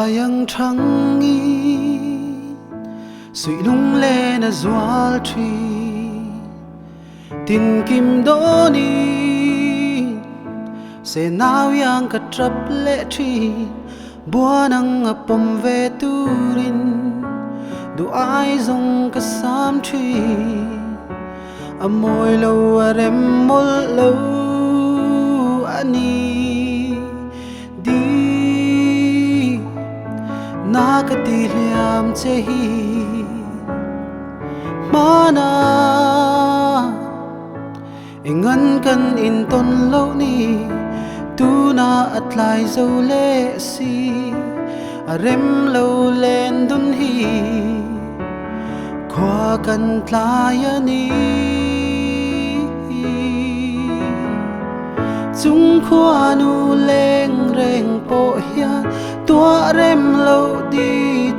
yang trăng nghi sụi lung lên à doal tri tin kim đô ni se nao yang ka trap lệ tri bua nang apom ve turin du ai zong ka sam tri amoy lo arem mol lo ani di na ka ti liam che hi mana ingan kan in ton lo ni tu na at tlai zo le si arem lo len dun hi khua kan tlai ani chung khua nu leng reng po hian tua rem lo di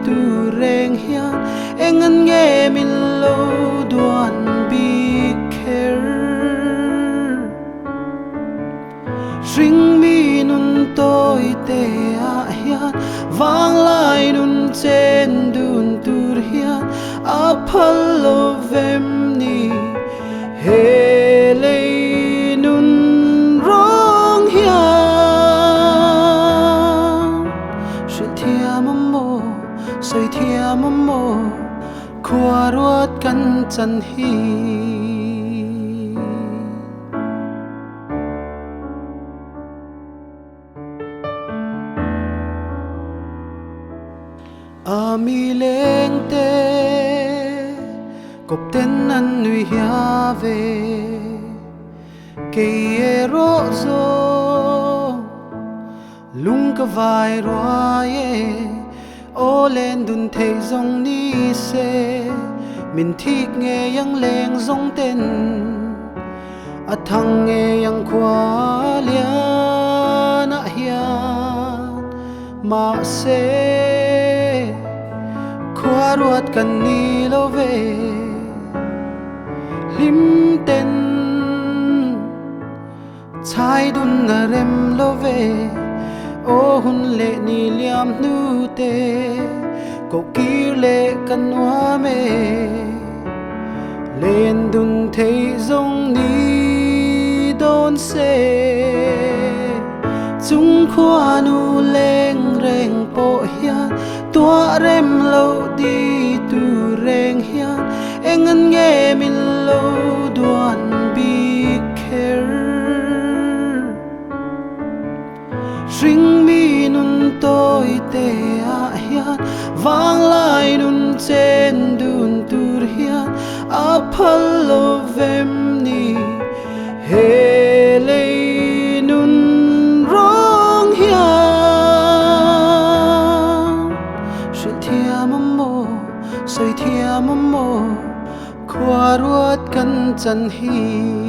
tu reng hian engan nge min lo duan bi kher ring mi nun toi te a hian wang lai nun chen dun tur hian a phal lo vem ni he lei nun rong hian shil thiam mo soi thiam mo khua ruat kan chan hi ami leng te cop ten an nui hia ve ke ro zo lung ka vai roa ye o len dun thei zong ni se min thik nge yang leng zong ten a thang nge yang khwa lia na hian ma se khua ruat kan ni lo ve lim ten chai dun na rem lo ve o hun le ni liam nu te ko kir le kan wa me len dun thei zong ni don se chung khua nu leng reng po hian tua rem lo di tu reng hian engan nge min lo duan bi kher ring mi nun toi te a hian wang lai nun chen dun tur hian a phal lo vem ni he lei nun rong hian shil thiam mo soi thiam mo khua ruat kan chan hi